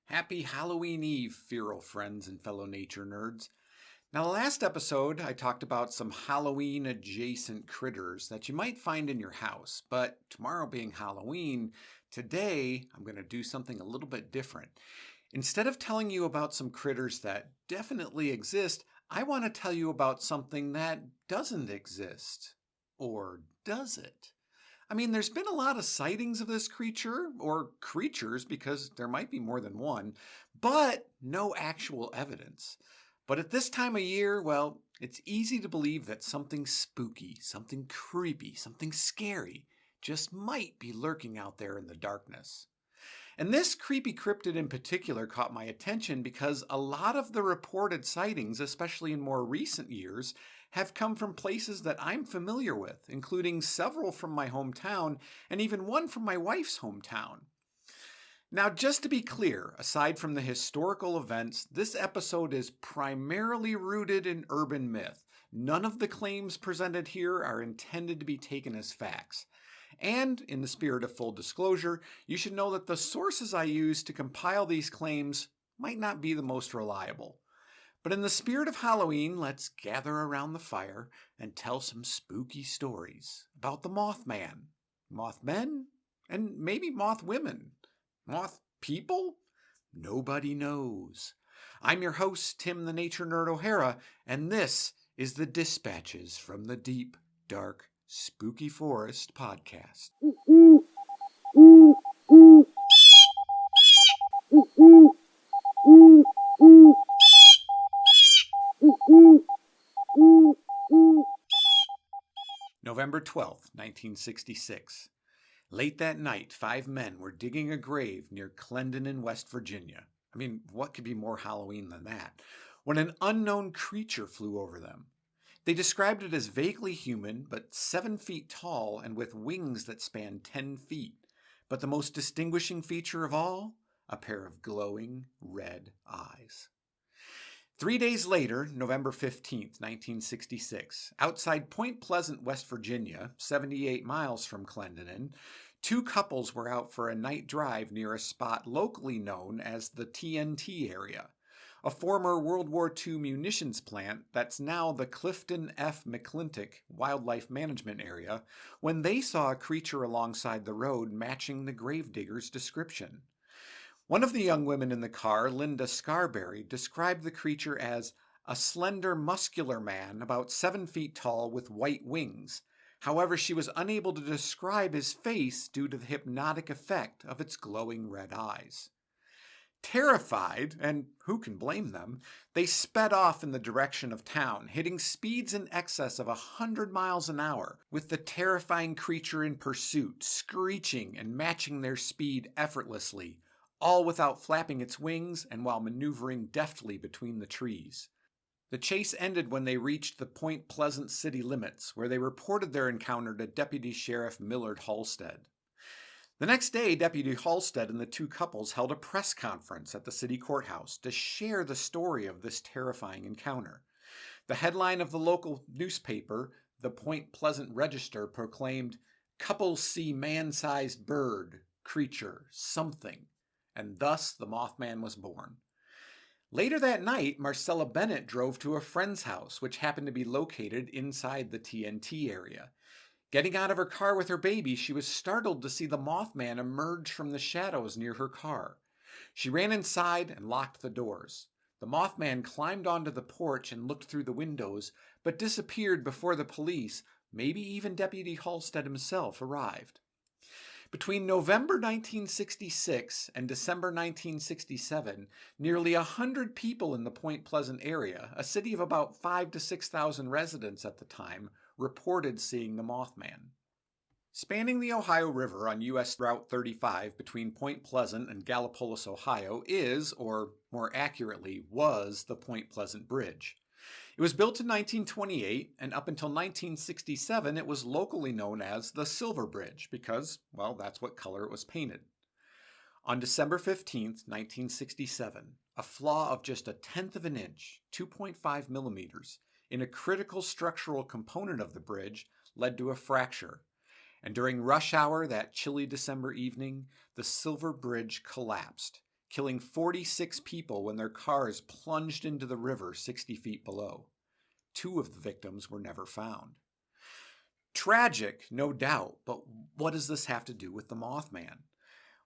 Happy Halloween Eve, feral friends and fellow nature nerds. Now, last episode, I talked about some Halloween adjacent critters that you might find in your house. But tomorrow being Halloween, today I'm going to do something a little bit different. Instead of telling you about some critters that definitely exist, I want to tell you about something that doesn't exist. Or does it? I mean, there's been a lot of sightings of this creature, or creatures, because there might be more than one, but no actual evidence. But at this time of year, well, it's easy to believe that something spooky, something creepy, something scary just might be lurking out there in the darkness. And this creepy cryptid in particular caught my attention because a lot of the reported sightings, especially in more recent years, have come from places that I'm familiar with, including several from my hometown and even one from my wife's hometown. Now, just to be clear, aside from the historical events, this episode is primarily rooted in urban myth. None of the claims presented here are intended to be taken as facts. And, in the spirit of full disclosure, you should know that the sources I use to compile these claims might not be the most reliable. But in the spirit of Halloween, let's gather around the fire and tell some spooky stories about the Mothman, Mothmen, and maybe Mothwomen. Moth people? Nobody knows. I'm your host, Tim the Nature Nerd O'Hara, and this is the Dispatches from the Deep, Dark, Spooky Forest podcast. November 12th, 1966. Late that night, 5 men were digging a grave near Clendon in West Virginia. I mean, what could be more Halloween than that? When an unknown creature flew over them. They described it as vaguely human, but 7 feet tall and with wings that spanned 10 feet. But the most distinguishing feature of all? A pair of glowing red eyes. 3 days later, November 15th, 1966, outside Point Pleasant, West Virginia, 78 miles from Clendenin, 2 couples were out for a night drive near a spot locally known as the TNT area, a former World War II munitions plant that's now the Clifton F. McClintock Wildlife Management Area, when they saw a creature alongside the road matching the gravedigger's description. One of the young women in the car, Linda Scarberry, described the creature as a slender, muscular man about 7 feet tall with white wings. However, she was unable to describe his face due to the hypnotic effect of its glowing red eyes. Terrified, and who can blame them, they sped off in the direction of town, hitting speeds in excess of 100 miles an hour, with the terrifying creature in pursuit, screeching and matching their speed effortlessly, all without flapping its wings and while maneuvering deftly between the trees. The chase ended when they reached the Point Pleasant city limits, where they reported their encounter to Deputy Sheriff Millard Halstead. The next day, Deputy Halstead and the 2 couples held a press conference at the city courthouse to share the story of this terrifying encounter. The headline of the local newspaper, the Point Pleasant Register, proclaimed, "Couples see man-sized bird, creature, something," and thus the Mothman was born. Later that night, Marcella Bennett drove to a friend's house, which happened to be located inside the TNT area. Getting out of her car with her baby, she was startled to see the Mothman emerge from the shadows near her car. She ran inside and locked the doors. The Mothman climbed onto the porch and looked through the windows, but disappeared before the police, maybe even Deputy Halstead himself, arrived. Between November 1966 and December 1967, nearly 100 people in the Point Pleasant area, a city of about 5,000 to 6,000 residents at the time, reported seeing the Mothman. Spanning the Ohio River on U.S. Route 35 between Point Pleasant and Gallipolis, Ohio is, or more accurately, was the Point Pleasant Bridge. It was built in 1928, and up until 1967 it was locally known as the Silver Bridge because, well, that's what color it was painted. On December 15, 1967, a flaw of just 1/10 of an inch, 2.5 millimeters, in a critical structural component of the bridge led to a fracture, and during rush hour that chilly December evening, the Silver Bridge collapsed, killing 46 people when their cars plunged into the river 60 feet below. 2 of the victims were never found. Tragic, no doubt, but what does this have to do with the Mothman?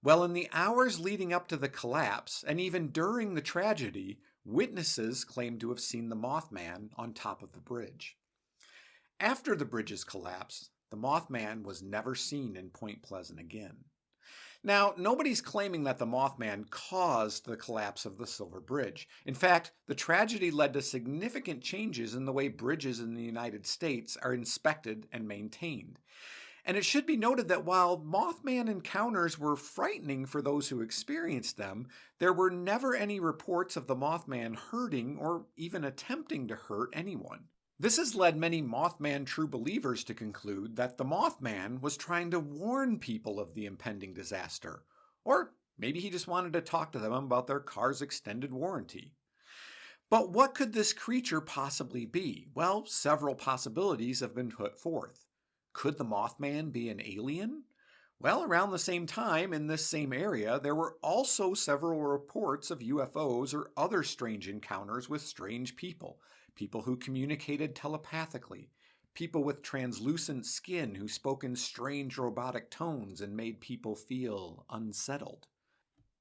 Well, in the hours leading up to the collapse, and even during the tragedy, witnesses claimed to have seen the Mothman on top of the bridge. After the bridge's collapse, the Mothman was never seen in Point Pleasant again. Now, nobody's claiming that the Mothman caused the collapse of the Silver Bridge. In fact, the tragedy led to significant changes in the way bridges in the United States are inspected and maintained. And it should be noted that while Mothman encounters were frightening for those who experienced them, there were never any reports of the Mothman hurting or even attempting to hurt anyone. This has led many Mothman true believers to conclude that the Mothman was trying to warn people of the impending disaster. Or maybe he just wanted to talk to them about their car's extended warranty. But what could this creature possibly be? Well, several possibilities have been put forth. Could the Mothman be an alien? Well, around the same time, in this same area, there were also several reports of UFOs or other strange encounters with strange people. People who communicated telepathically, people with translucent skin who spoke in strange robotic tones and made people feel unsettled.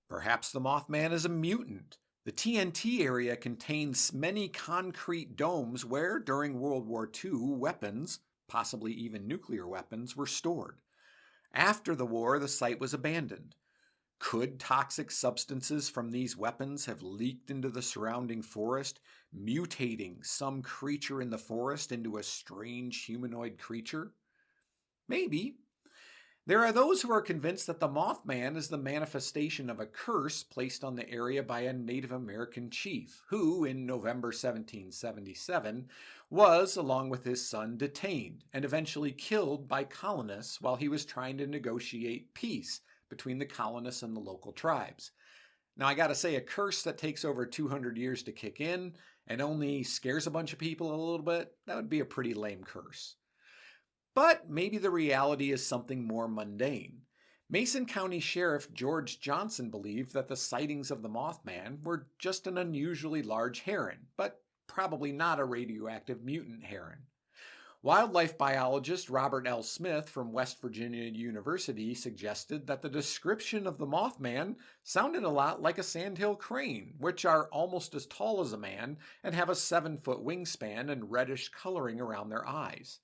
Perhaps the Mothman is a mutant. The TNT area contains many concrete domes where, during World War II, weapons, possibly even nuclear weapons, were stored. After the war, the site was abandoned. Could toxic substances from these weapons have leaked into the surrounding forest, mutating some creature in the forest into a strange humanoid creature? Maybe. There are those who are convinced that the Mothman is the manifestation of a curse placed on the area by a Native American chief, who, in November 1777, was, along with his son, detained and eventually killed by colonists while he was trying to negotiate peace between the colonists and the local tribes. Now, I gotta say, a curse that takes over 200 years to kick in and only scares a bunch of people a little bit, that would be a pretty lame curse. But maybe the reality is something more mundane. Mason County Sheriff George Johnson believed that the sightings of the Mothman were just an unusually large heron, but probably not a radioactive mutant heron. Wildlife biologist Robert L. Smith from West Virginia University suggested that the description of the Mothman sounded a lot like a sandhill crane, which are almost as tall as a man and have a 7-foot wingspan and reddish coloring around their eyes.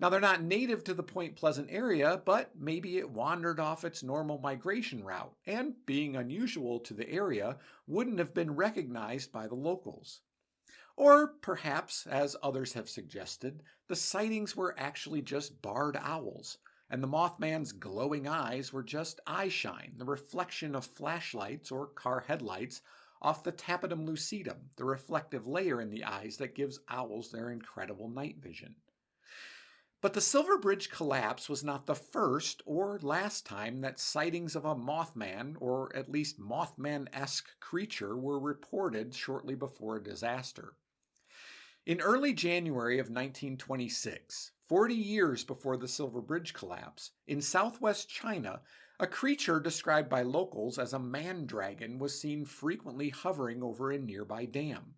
Now, they're not native to the Point Pleasant area, but maybe it wandered off its normal migration route and, being unusual to the area, wouldn't have been recognized by the locals. Or perhaps, as others have suggested, the sightings were actually just barred owls, and the Mothman's glowing eyes were just eye shine, the reflection of flashlights or car headlights off the tapetum lucidum, the reflective layer in the eyes that gives owls their incredible night vision. But the Silver Bridge collapse was not the first or last time that sightings of a Mothman, or at least Mothman-esque creature, were reported shortly before a disaster. In early January of 1926, 40 years before the Silver Bridge collapse, in southwest China, a creature described by locals as a man-dragon was seen frequently hovering over a nearby dam.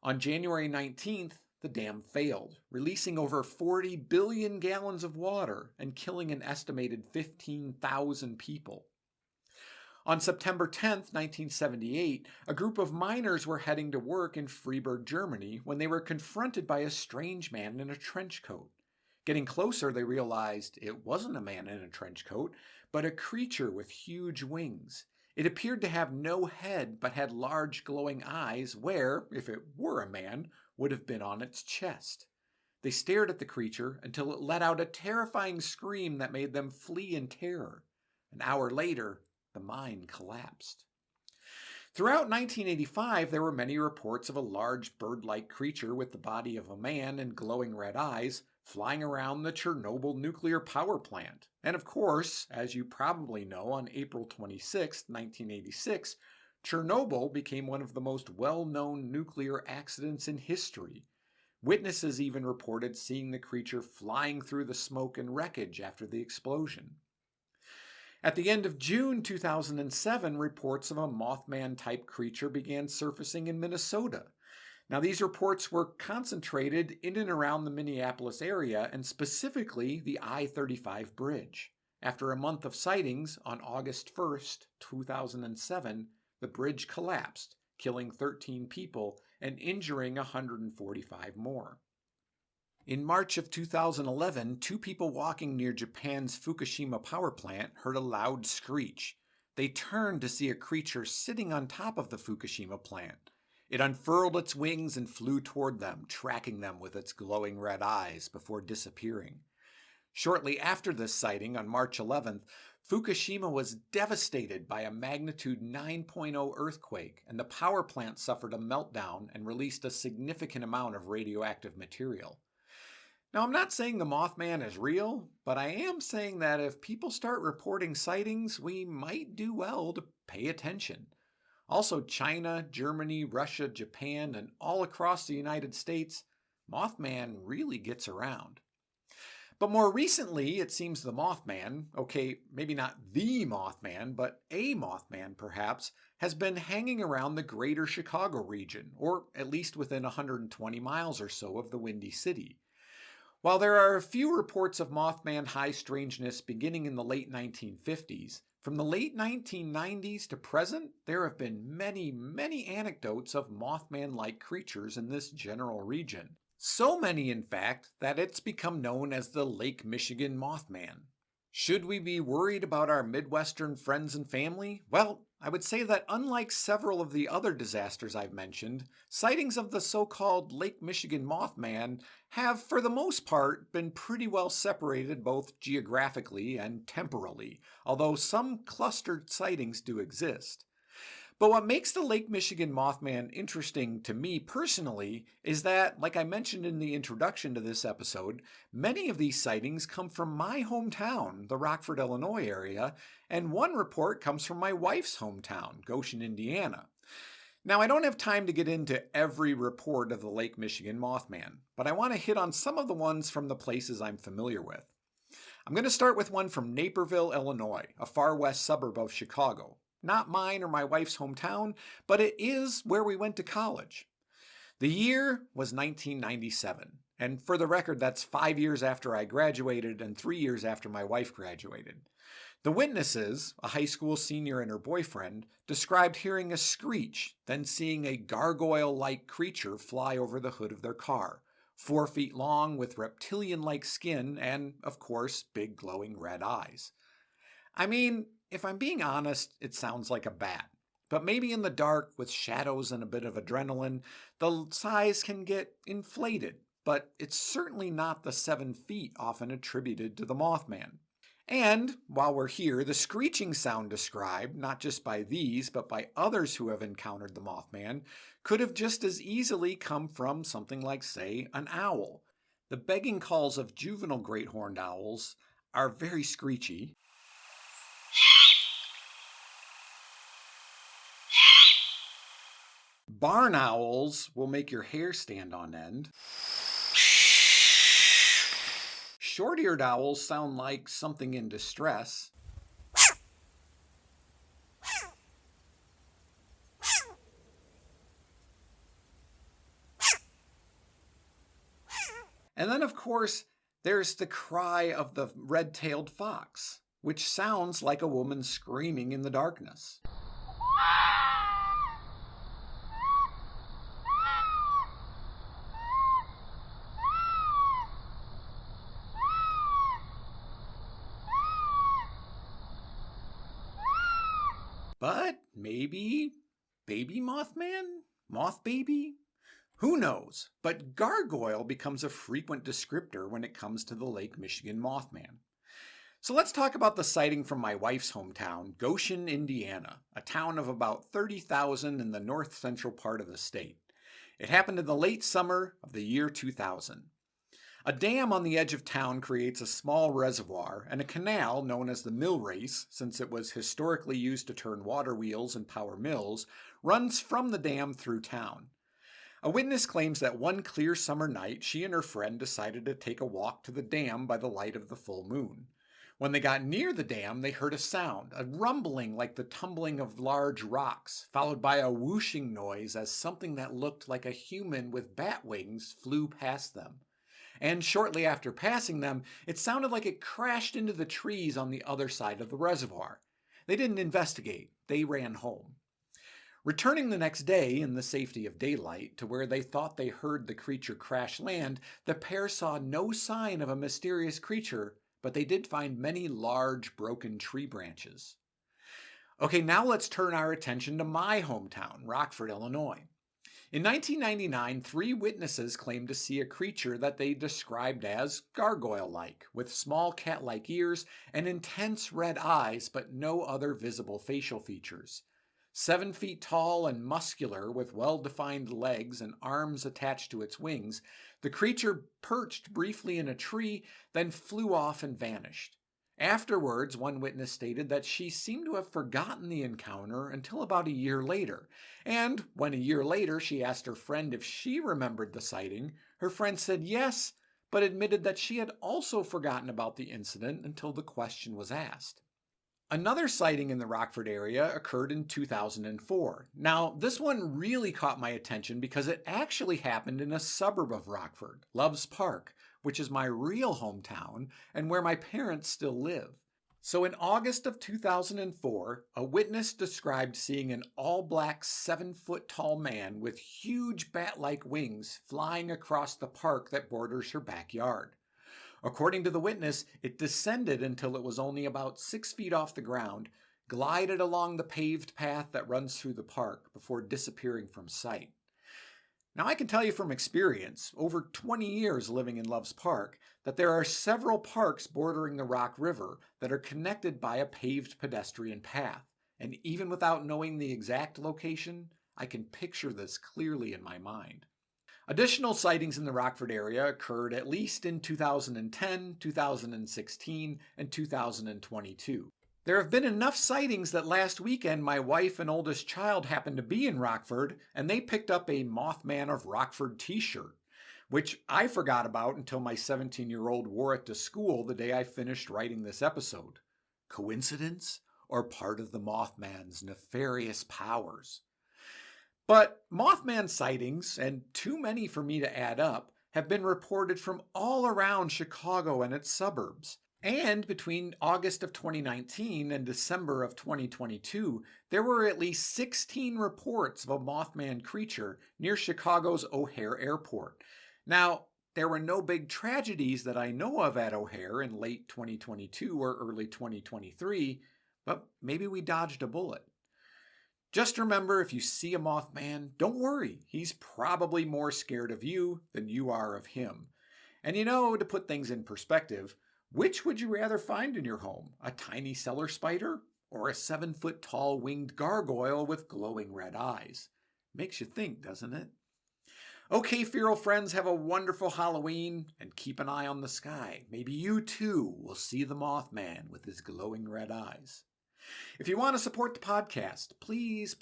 On January 19th, the dam failed, releasing over 40 billion gallons of water and killing an estimated 15,000 people. On September 10, 1978, a group of miners were heading to work in Freiburg, Germany, when they were confronted by a strange man in a trench coat. Getting closer, they realized it wasn't a man in a trench coat, but a creature with huge wings. It appeared to have no head, but had large glowing eyes where, if it were a man, would have been on its chest. They stared at the creature until it let out a terrifying scream that made them flee in terror. An hour later, the mine collapsed. Throughout 1985, there were many reports of a large bird-like creature with the body of a man and glowing red eyes flying around the Chernobyl nuclear power plant. And of course, as you probably know, on April 26, 1986, Chernobyl became one of the most well-known nuclear accidents in history. Witnesses even reported seeing the creature flying through the smoke and wreckage after the explosion. At the end of June 2007, reports of a Mothman-type creature began surfacing in Minnesota. Now, these reports were concentrated in and around the Minneapolis area, and specifically the I-35 bridge. After a month of sightings, on August 1st, 2007, the bridge collapsed, killing 13 people and injuring 145 more. In March of 2011, two people walking near Japan's Fukushima power plant heard a loud screech. They turned to see a creature sitting on top of the Fukushima plant. It unfurled its wings and flew toward them, tracking them with its glowing red eyes before disappearing. Shortly after this sighting, on March 11th, Fukushima was devastated by a magnitude 9.0 earthquake, and the power plant suffered a meltdown and released a significant amount of radioactive material. Now, I'm not saying the Mothman is real, but I am saying that if people start reporting sightings, we might do well to pay attention. Also, China, Germany, Russia, Japan, and all across the United States, Mothman really gets around. But more recently, it seems the Mothman, okay, maybe not the Mothman, but a Mothman perhaps, has been hanging around the greater Chicago region, or at least within 120 miles or so of the Windy City. While there are a few reports of Mothman high strangeness beginning in the late 1950s, from the late 1990s to present, there have been many, many anecdotes of Mothman-like creatures in this general region. So many, in fact, that it's become known as the Lake Michigan Mothman. Should we be worried about our Midwestern friends and family? Well, I would say that unlike several of the other disasters I've mentioned, sightings of the so-called Lake Michigan Mothman have, for the most part, been pretty well separated both geographically and temporally, although some clustered sightings do exist. But what makes the Lake Michigan Mothman interesting to me personally is that, like I mentioned in the introduction to this episode, many of these sightings come from my hometown, the Rockford, Illinois area, and one report comes from my wife's hometown, Goshen, Indiana. Now, I don't have time to get into every report of the Lake Michigan Mothman, but I want to hit on some of the ones from the places I'm familiar with. I'm going to start with one from Naperville, Illinois, a far west suburb of Chicago. Not mine or my wife's hometown, but it is where we went to college. The year was 1997, and for the record, that's 5 years after I graduated and 3 years after my wife graduated. The witnesses, a high school senior and her boyfriend, described hearing a screech, then seeing a gargoyle-like creature fly over the hood of their car, 4 feet long with reptilian-like skin and, of course, big glowing red eyes. I mean, if I'm being honest, it sounds like a bat. But maybe in the dark, with shadows and a bit of adrenaline, the size can get inflated. But it's certainly not the 7 feet often attributed to the Mothman. And, while we're here, the screeching sound described, not just by these, but by others who have encountered the Mothman, could have just as easily come from something like, say, an owl. The begging calls of juvenile great horned owls are very screechy. Barn owls will make your hair stand on end. Short-eared owls sound like something in distress. And then, of course, there's the cry of the red-tailed fox, which sounds like a woman screaming in the darkness. But maybe baby Mothman? Moth baby? Who knows? But gargoyle becomes a frequent descriptor when it comes to the Lake Michigan Mothman. So let's talk about the sighting from my wife's hometown, Goshen, Indiana, a town of about 30,000 in the north central part of the state. It happened in the late summer of the year 2000. A dam on the edge of town creates a small reservoir, and a canal, known as the mill race, since it was historically used to turn water wheels and power mills, runs from the dam through town. A witness claims that one clear summer night, she and her friend decided to take a walk to the dam by the light of the full moon. When they got near the dam, they heard a sound, a rumbling like the tumbling of large rocks, followed by a whooshing noise as something that looked like a human with bat wings flew past them. And shortly after passing them, it sounded like it crashed into the trees on the other side of the reservoir. They didn't investigate, they ran home. Returning the next day in the safety of daylight to where they thought they heard the creature crash land, the pair saw no sign of a mysterious creature, but they did find many large broken tree branches. Okay, now let's turn our attention to my hometown, Rockford, Illinois. In 1999, 3 witnesses claimed to see a creature that they described as gargoyle-like, with small cat-like ears and intense red eyes, but no other visible facial features. 7 feet tall and muscular, with well-defined legs and arms attached to its wings, the creature perched briefly in a tree, then flew off and vanished. Afterwards, one witness stated that she seemed to have forgotten the encounter until about a year later. And when a year later she asked her friend if she remembered the sighting, her friend said yes, but admitted that she had also forgotten about the incident until the question was asked. Another sighting in the Rockford area occurred in 2004. Now, this one really caught my attention because it actually happened in a suburb of Rockford, Loves Park, which is my real hometown and where my parents still live. So in August of 2004, a witness described seeing an all-black 7-foot-tall man with huge bat-like wings flying across the park that borders her backyard. According to the witness, it descended until it was only about 6 feet off the ground, glided along the paved path that runs through the park before disappearing from sight. Now, I can tell you from experience, over 20 years living in Loves Park, that there are several parks bordering the Rock River that are connected by a paved pedestrian path. And even without knowing the exact location, I can picture this clearly in my mind. Additional sightings in the Rockford area occurred at least in 2010, 2016, and 2022. There have been enough sightings that last weekend my wife and oldest child happened to be in Rockford and they picked up a Mothman of Rockford t-shirt, which I forgot about until my 17-year-old wore it to school the day I finished writing this episode. Coincidence or part of the Mothman's nefarious powers? But Mothman sightings, and too many for me to add up, have been reported from all around Chicago and its suburbs. And between August of 2019 and December of 2022, there were at least 16 reports of a Mothman creature near Chicago's O'Hare Airport. Now, there were no big tragedies that I know of at O'Hare in late 2022 or early 2023, but maybe we dodged a bullet. Just remember, if you see a Mothman, don't worry. He's probably more scared of you than you are of him. And to put things in perspective, which would you rather find in your home? A tiny cellar spider or a 7-foot-tall winged gargoyle with glowing red eyes? Makes you think, doesn't it? Okay, feral friends, have a wonderful Halloween and keep an eye on the sky. Maybe you too will see the Mothman with his glowing red eyes. If you want to support the podcast, please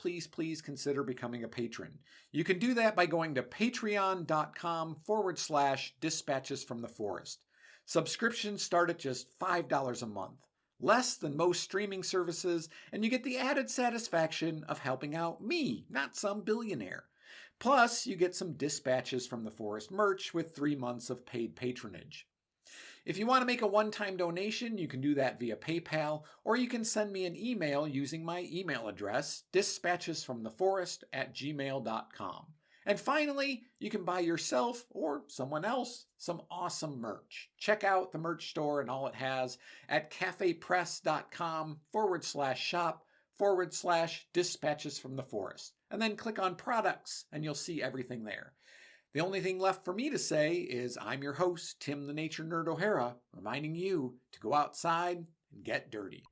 consider becoming a patron. You can do that by going to patreon.com/dispatches from the forest. Subscriptions start at just $5 a month, less than most streaming services, and you get the added satisfaction of helping out me, not some billionaire. Plus, you get some Dispatches from the Forest merch with 3 months of paid patronage. If you want to make a one-time donation, you can do that via PayPal, or you can send me an email using my email address, dispatchesfromtheforest@gmail.com. And finally, you can buy yourself or someone else some awesome merch. Check out the merch store and all it has at cafepress.com/shop/dispatches from the forest. And then click on products and you'll see everything there. The only thing left for me to say is I'm your host, Tim the Nature Nerd O'Hara, reminding you to go outside and get dirty.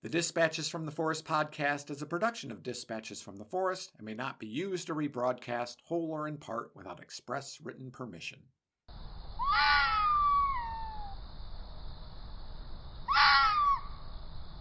The Dispatches from the Forest podcast is a production of Dispatches from the Forest and may not be used or rebroadcast whole or in part without express written permission.